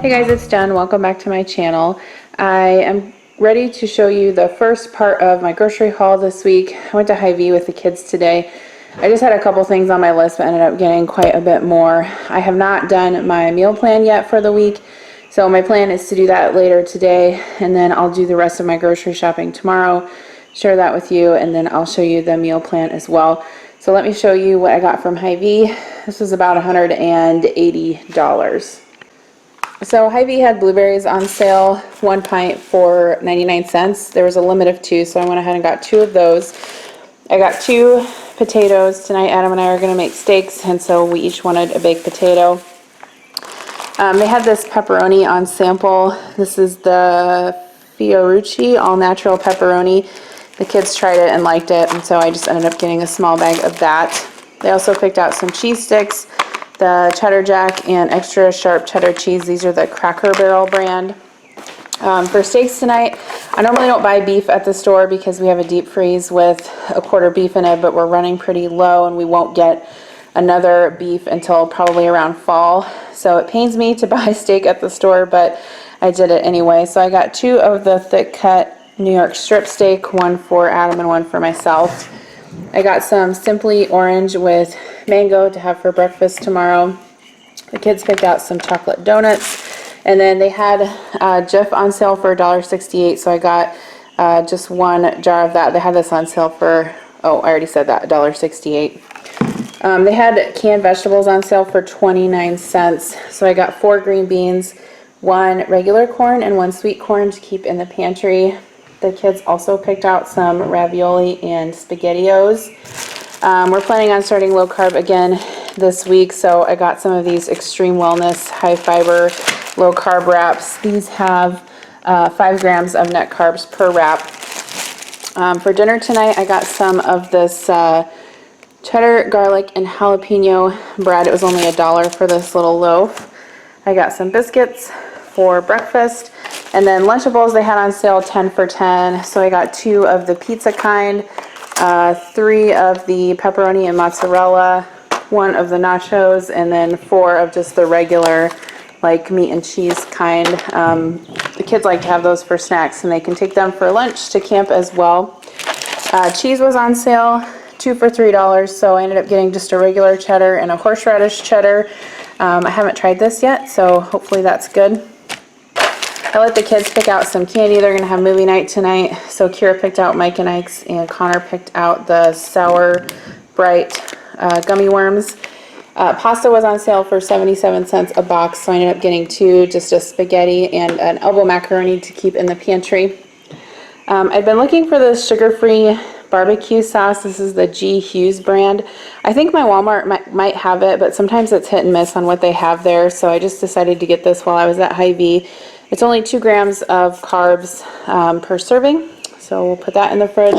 Hey guys, it's Jen. Welcome back to my channel. I am ready to show you the first part of my grocery haul this week. I went to Hy-Vee with the kids today. I just had a couple things on my list but ended up getting quite a bit more. I have not done my meal plan yet for the week, so my plan is to do that later today, and then I'll do the rest of my grocery shopping tomorrow, share that with you, and then I'll show you the meal plan as well. So let me show you what I got from Hy-Vee. This was about $180. So Hy-Vee had blueberries on sale, 1 pint for 99 cents. There was a limit of 2, so I went ahead and got 2 of those. I got 2 potatoes. Tonight Adam and I are going to make steaks, and so we each wanted a baked potato. They had this pepperoni on sample. This is the Fiorucci all natural pepperoni. The kids tried it and liked it, and so I just ended up getting a small bag of that. They also picked out some cheese sticks, the cheddar jack and extra sharp cheddar cheese. These are the Cracker Barrel brand. For steaks tonight, I normally don't buy beef at the store because we have a deep freeze with a quarter beef in it, but we're running pretty low and we won't get another beef until probably around fall. So it pains me to buy steak at the store, but I did it anyway. So I got 2 of the thick cut New York strip steak, 1 for Adam and 1 for myself. I got some Simply Orange with mango to have for breakfast tomorrow. The kids picked out some chocolate donuts, and then they had Jif on sale for $1.68, so I got just 1 jar of that. They had this on sale for, oh, I already said that, $1.68. They had canned vegetables on sale for 29 cents, so I got 4 green beans, 1 regular corn, and 1 sweet corn to keep in the pantry. The kids also picked out some ravioli and SpaghettiOs. We're planning on starting low carb again this week, so I got some of these Extreme Wellness high fiber low carb wraps. These have 5 grams of net carbs per wrap. For dinner tonight, I got some of this cheddar, garlic, and jalapeno bread. It was only $1 for this little loaf. I got some biscuits for breakfast. And then Lunchables they had on sale 10 for 10. So I got 2 of the pizza kind, 3 of the pepperoni and mozzarella, 1 of the nachos, and then 4 of just the regular like meat and cheese kind. The kids like to have those for snacks, and they can take them for lunch to camp as well. Cheese was on sale, 2 for $3, so I ended up getting just a regular cheddar and a horseradish cheddar. I haven't tried this yet, so hopefully that's good. I let the kids pick out some candy. They're going to have movie night tonight. So Kira picked out Mike and Ike's, and Connor picked out the Sour Bright gummy worms. Pasta was on sale for 77 cents a box, so I ended up getting 2, just a spaghetti and an elbow macaroni to keep in the pantry. I've been looking for the sugar-free barbecue sauce. This is the G. Hughes brand. I think my Walmart might have it, but sometimes it's hit and miss on what they have there, so I just decided to get this while I was at Hy-Vee. It's only 2 grams of carbs per serving, so we'll put that in the fridge.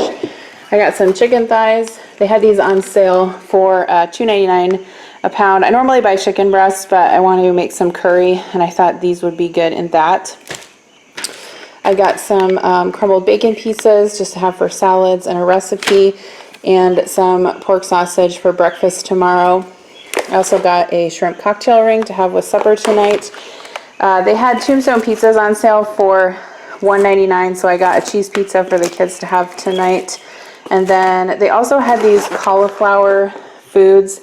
I got some chicken thighs. They had these on sale for $2.99 a pound. I normally buy chicken breasts, but I want to make some curry, and I thought these would be good in that. I got some crumbled bacon pieces just to have for salads and a recipe, and some pork sausage for breakfast tomorrow. I also got a shrimp cocktail ring to have with supper tonight. They had Tombstone pizzas on sale for $1.99, so I got a cheese pizza for the kids to have tonight. And then they also had these cauliflower foods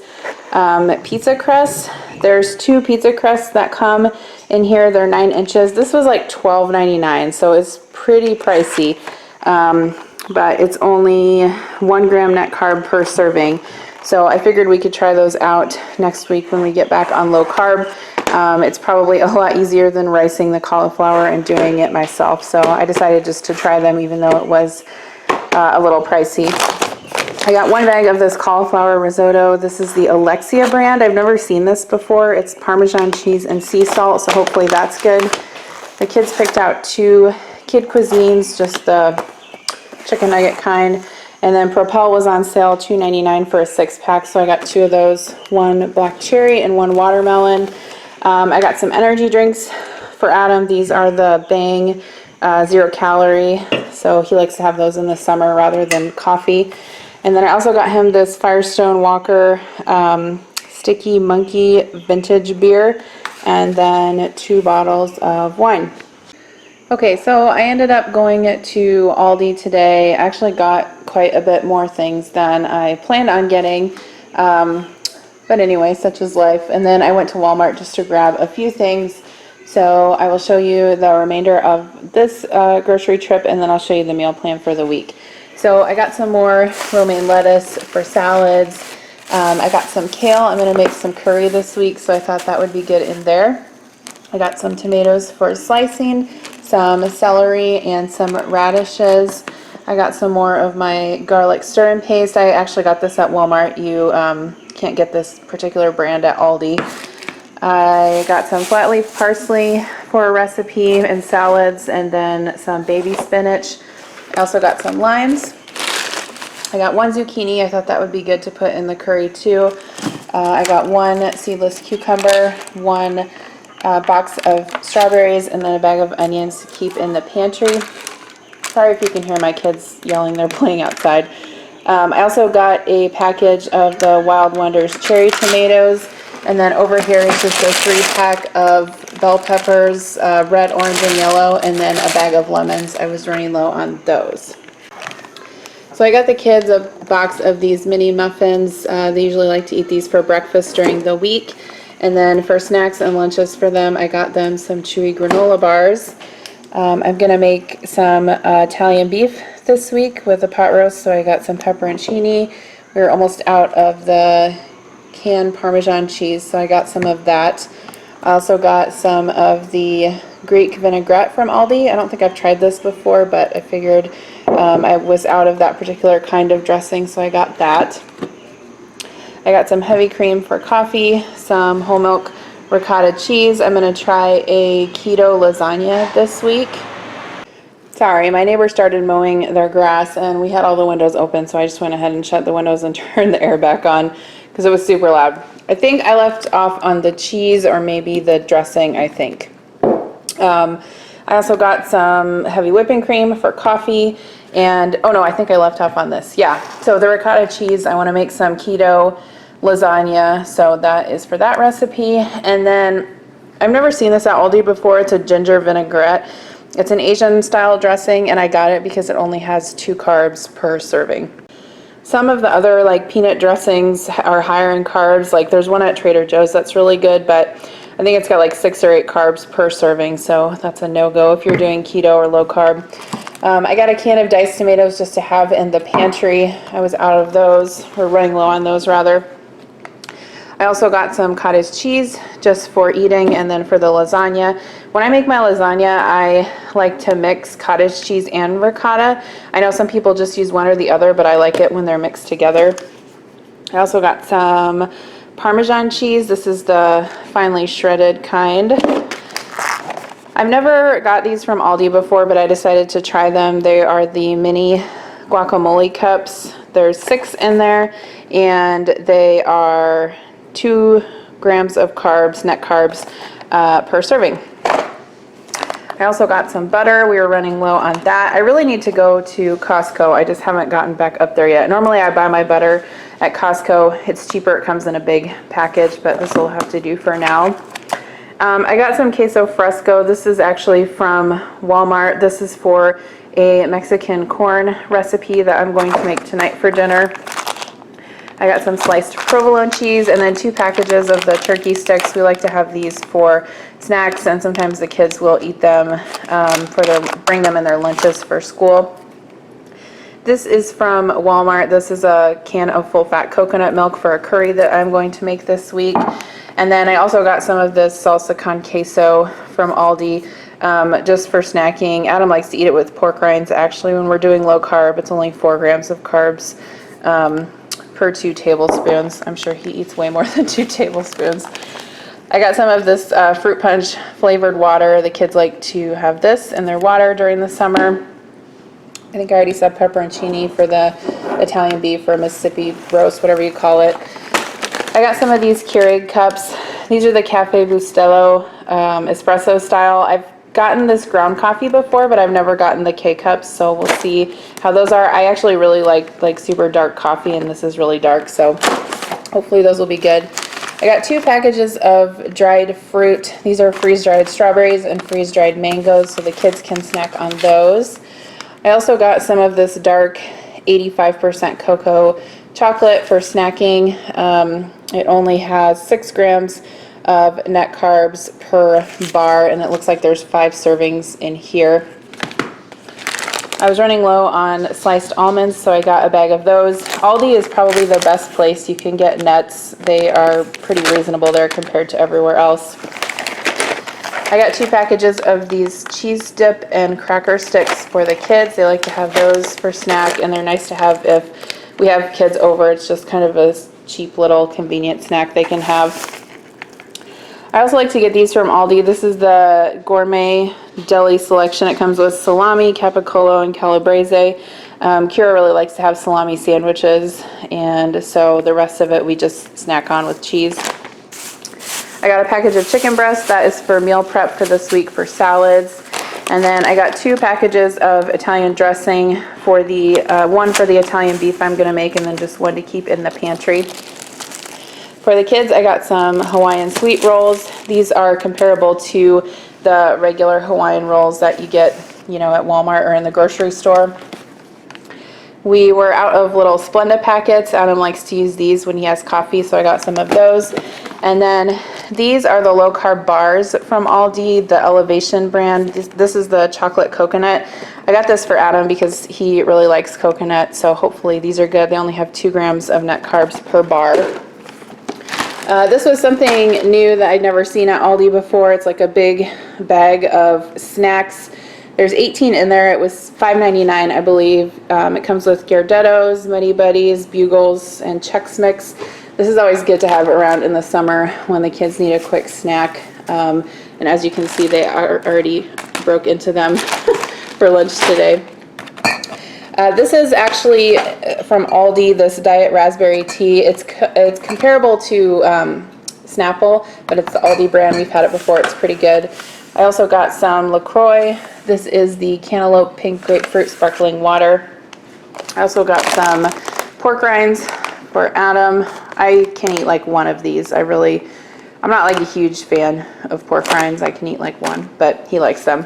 pizza crusts. There's 2 pizza crusts that come in here. They're 9 inches. This was like $12.99, so it's pretty pricey. But it's only 1 gram net carb per serving. So I figured we could try those out next week when we get back on low carb. It's probably a lot easier than ricing the cauliflower and doing it myself. So I decided just to try them even though it was a little pricey. I got 1 bag of this cauliflower risotto. This is the Alexia brand. I've never seen this before. It's Parmesan cheese and sea salt, so hopefully that's good. The kids picked out 2 kid cuisines, just the chicken nugget kind. And then Propel was on sale, $2.99 for a 6-pack, so I got 2 of those, 1 black cherry and 1 watermelon. I got some energy drinks for Adam. These are the Bang 0 calorie, so he likes to have those in the summer rather than coffee. And then I also got him this Firestone Walker Sticky Monkey vintage beer. and then 2 bottles of wine. Okay, so I ended up going to Aldi today. I actually got quite a bit more things than I planned on getting. But anyway, such is life. And then I went to Walmart just to grab a few things. So I will show you the remainder of this grocery trip, and then I'll show you the meal plan for the week. So I got some more romaine lettuce for salads. I got some kale. I'm going to make some curry this week, so I thought that would be good in there. I got some tomatoes for slicing, some celery, and some radishes. I got some more of my garlic stir-in paste. I actually got this at Walmart. You can't get this particular brand at Aldi. I got some flat leaf parsley for a recipe and salads, and then some baby spinach. I also got some limes. I got 1 zucchini. I thought that would be good to put in the curry too. I got 1 seedless cucumber, 1 box of strawberries, and then a bag of onions to keep in the pantry. Sorry if you can hear my kids yelling, they're playing outside. I also got a package of the Wild Wonders cherry tomatoes, and then over here is just a 3-pack of bell peppers, red, orange, and yellow, and then a bag of lemons. I was running low on those. So I got the kids a box of these mini muffins. They usually like to eat these for breakfast during the week. And then for snacks and lunches for them, I got them some chewy granola bars. I'm going to make some Italian beef this week with a pot roast, so I got some pepperoncini. We were almost out of the canned Parmesan cheese, so I got some of that. I also got some of the Greek vinaigrette from Aldi. I don't think I've tried this before, but I figured I was out of that particular kind of dressing, so I got that. I got some heavy cream for coffee, some whole milk ricotta cheese. I'm going to try a keto lasagna this week. Sorry, my neighbor started mowing their grass and we had all the windows open, so I just went ahead and shut the windows and turned the air back on because it was super loud. I think I left off on the cheese or maybe the dressing, I think. I also got some heavy whipping cream for coffee, and oh no, I think I left off on this. Yeah, so the ricotta cheese, I want to make some keto lasagna, so that is for that recipe. And then I've never seen this at Aldi before. It's a ginger vinaigrette. It's an Asian style dressing, and I got it because it only has 2 carbs per serving. Some of the other like peanut dressings are higher in carbs. Like there's one at Trader Joe's that's really good, but I think it's got like 6 or 8 carbs per serving, so that's a no-go if you're doing keto or low carb. I got a can of diced tomatoes just to have in the pantry. I was out of those, or running low on those rather. I also got some cottage cheese just for eating, and then for the lasagna. When I make my lasagna, I like to mix cottage cheese and ricotta. I know some people just use one or the other, but I like it when they're mixed together. I also got some Parmesan cheese. This is the finely shredded kind. I've never got these from Aldi before, but I decided to try them. They are the mini guacamole cups. There's 6 in there, and they are 2 grams of carbs, net carbs, per serving. I also got some butter. We were running low on that. I really need to go to Costco. I just haven't gotten back up there yet. Normally I buy my butter at Costco. It's cheaper. It comes in a big package, but this will have to do for now. I got some queso fresco. This is actually from Walmart. This is for a Mexican corn recipe that I'm going to make tonight for dinner. I got some sliced provolone cheese and then 2 packages of the turkey sticks. We like to have these for snacks, and sometimes the kids will eat them bring them in their lunches for school. This is from Walmart. This is a can of full-fat coconut milk for a curry that I'm going to make this week. And then I also got some of this salsa con queso from Aldi just for snacking. Adam likes to eat it with pork rinds. Actually, when we're doing low carb, it's only 4 grams of carbs per 2 tablespoons. I'm sure he eats way more than 2 tablespoons. I got some of this fruit punch flavored water. The kids like to have this in their water during the summer. I think I already said pepperoncini for the Italian beef or Mississippi roast, whatever you call it. I got some of these Keurig cups. These are the Cafe Bustelo espresso style. I've gotten this ground coffee before, but I've never gotten the K-cups, so we'll see how those are. I actually really like super dark coffee, and this is really dark, so hopefully those will be good. I got 2 packages of dried fruit. These are freeze-dried strawberries and freeze-dried mangoes, so the kids can snack on those. I also got some of this dark 85% cocoa chocolate for snacking. It only has 6 grams of net carbs per bar, and it looks like there's 5 servings in here. I was running low on sliced almonds, so I got a bag of those. Aldi is probably the best place you can get nuts. They are pretty reasonable there compared to everywhere else. I got 2 packages of these cheese dip and cracker sticks for the kids. They like to have those for snack, and they're nice to have if we have kids over. It's just kind of a cheap little convenient snack they can have. I also like to get these from Aldi. This is the gourmet deli selection. It comes with salami, capicola, and calabrese. Kira really likes to have salami sandwiches, and so the rest of it we just snack on with cheese. I got a package of chicken breast. That is for meal prep for this week for salads. And then I got 2 packages of Italian dressing for the one for the Italian beef I'm going to make, and then just one to keep in the pantry. For the kids, I got some Hawaiian sweet rolls. These are comparable to the regular Hawaiian rolls that you get, you know, at Walmart or in the grocery store. We were out of little Splenda packets. Adam likes to use these when he has coffee, so I got some of those. And then these are the low-carb bars from Aldi, the Elevation brand. This is the chocolate coconut. I got this for Adam because he really likes coconut, so hopefully these are good. They only have 2 grams of net carbs per bar. This was something new that I'd never seen at Aldi before. It's like a big bag of snacks. There's 18 in there. It was $5.99, I believe. It comes with Gardettos, Muddy Buddies, Bugles, and Chex Mix. This is always good to have around in the summer when the kids need a quick snack. And as you can see, they are already broke into them for lunch today. This is actually from Aldi, this Diet Raspberry Tea. It's comparable to Snapple, but it's the Aldi brand. We've had it before. It's pretty good. I also got some LaCroix. This is the Cantaloupe Pink Grapefruit Sparkling Water. I also got some pork rinds for Adam. I can eat like one of these. I'm not like a huge fan of pork rinds. I can eat like one, but he likes them.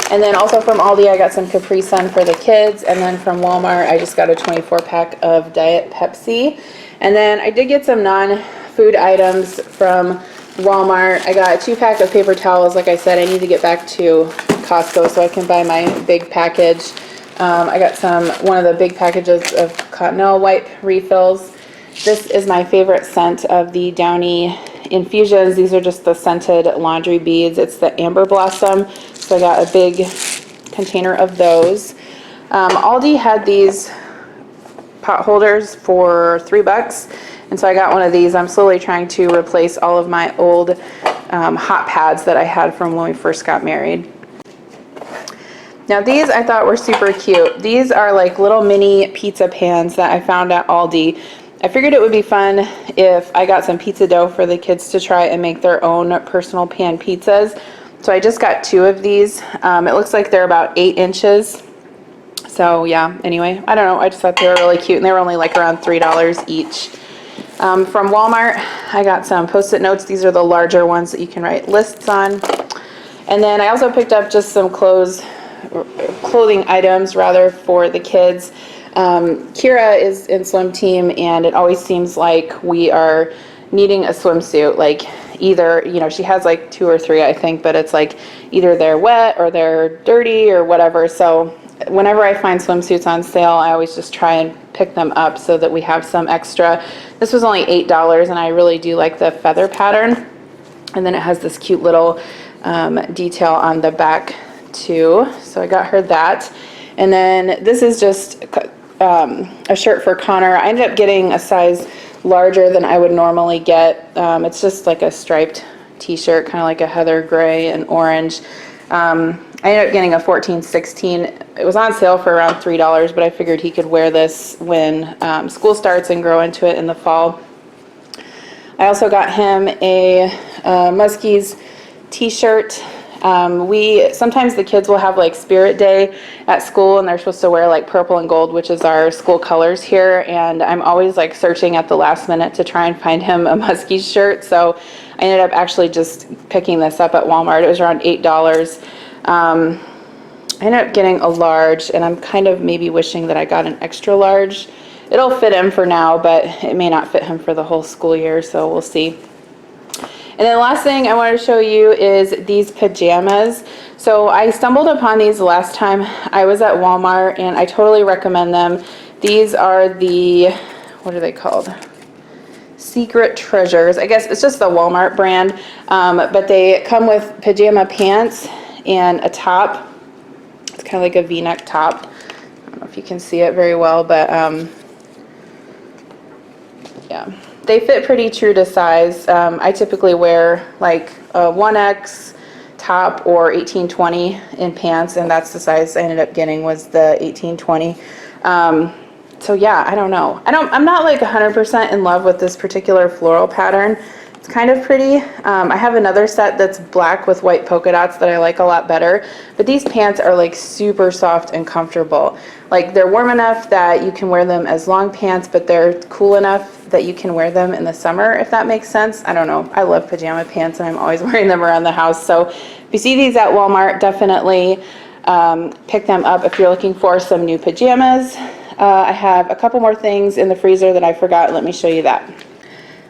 And then also from Aldi, I got some Capri Sun for the kids. And then from Walmart, I just got a 24-pack of Diet Pepsi. And then I did get some non-food items from Walmart. I got a 2-pack of paper towels. Like I said, I need to get back to Costco so I can buy my big package. I got one of the big packages of Cottonelle wipe refills. This is my favorite scent of the Downy infusions. These are just the scented laundry beads. It's the Amber Blossom. So I got a big container of those. Aldi had these pot holders for $3, and so I got one of these. I'm slowly trying to replace all of my old hot pads that I had from when we first got married. Now these I thought were super cute. These are like little mini pizza pans that I found at Aldi. I figured it would be fun if I got some pizza dough for the kids to try and make their own personal pan pizzas. So I just got 2 of these. It looks like they're about 8 inches. So yeah, anyway, I don't know. I just thought they were really cute, and they were only like around $3 each. From Walmart, I got some Post-it notes. These are the larger ones that you can write lists on. And then I also picked up just some clothing items rather for the kids. Kira is in swim team, and it always seems like we are needing a swimsuit. Like either, you know, she has like 2 or 3, I think, but it's like either they're wet or they're dirty or whatever. So whenever I find swimsuits on sale, I always just try and pick them up so that we have some extra. This was only $8, and I really do like the feather pattern. And then it has this cute little detail on the back too. So I got her that. And then this is just a shirt for Connor. I ended up getting a size larger than I would normally get. It's just like a striped t-shirt, kind of like a heather gray and orange. I ended up getting a 14-16. It was on sale for around $3, but I figured he could wear this when school starts and grow into it in the fall. I also got him a Muskies t-shirt. Sometimes the kids will have like Spirit Day at school, and they're supposed to wear like purple and gold, which is our school colors here. And I'm always like searching at the last minute to try and find him a Muskie shirt. So I ended up actually just picking this up at Walmart. It was around $8. I ended up getting a large, and I'm kind of maybe wishing that I got an extra large. It'll fit him for now, but it may not fit him for the whole school year, so we'll see. And then the last thing I wanted to show you is these pajamas. So I stumbled upon these the last time I was at Walmart, and I totally recommend them. These are the, what are they called? Secret Treasures. I guess it's just the Walmart brand, but they come with pajama pants and a top. It's kind of like a V-neck top. I don't know if you can see it very well, but yeah, they fit pretty true to size. I typically wear like a 1X top or 18-20 in pants, and that's the size I ended up getting, was the 18-20. So yeah, I don't know. I'm not like 100% in love with this particular floral pattern. It's kind of pretty. I have another set that's black with white polka dots that I like a lot better, but these pants are like super soft and comfortable. Like, they're warm enough that you can wear them as long pants, but they're cool enough that you can wear them in the summer, if that makes sense. I don't know. I love pajama pants, and I'm always wearing them around the house. So if you see these at Walmart, definitely pick them up if you're looking for some new pajamas. I have a couple more things in the freezer that I forgot. Let me show you that.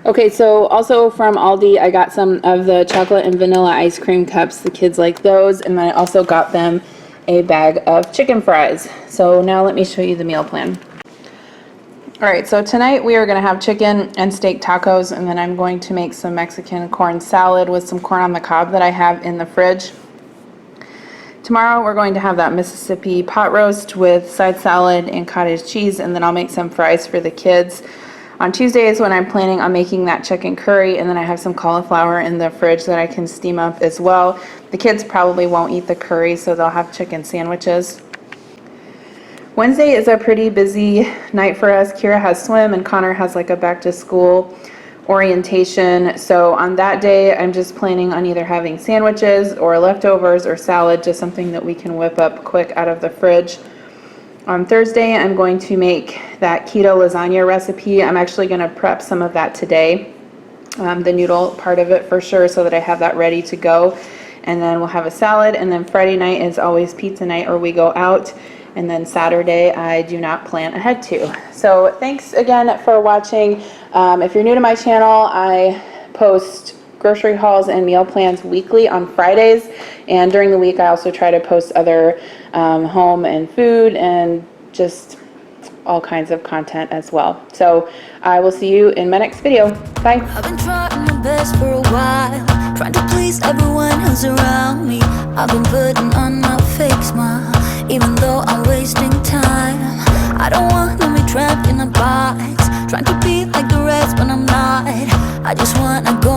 Okay, so also from Aldi, I got some of the chocolate and vanilla ice cream cups. The kids like those. And then I also got them a bag of chicken fries. So now let me show you the meal plan. All right, so tonight we are going to have chicken and steak tacos, and then I'm going to make some Mexican corn salad with some corn on the cob that I have in the fridge. Tomorrow we're going to have that Mississippi pot roast with side salad and cottage cheese, and then I'll make some fries for the kids. On Tuesday is when I'm planning on making that chicken curry, and then I have some cauliflower in the fridge that I can steam up as well. The kids probably won't eat the curry, so they'll have chicken sandwiches. Wednesday is a pretty busy night for us. Kira has swim, and Connor has like a back to school orientation. So on that day, I'm just planning on either having sandwiches or leftovers or salad, just something that we can whip up quick out of the fridge. On Thursday, I'm going to make that keto lasagna recipe. I'm actually going to prep some of that today, the noodle part of it for sure, so that I have that ready to go. And then we'll have a salad. And then Friday night is always pizza night, or we go out. And then Saturday, I do not plan ahead to. So thanks again for watching. If you're new to my channel, I post grocery hauls and meal plans weekly on Fridays, and during the week I also try to post other home and food and just all kinds of content as well. So I will see you in my next video. Bye. I've been trying my best for a while, trying to please everyone who's around me. I've been putting on my fake smile, even though I'm wasting time. I don't want to be trapped in a box, trying to be like the rest when I'm not. I just wanna go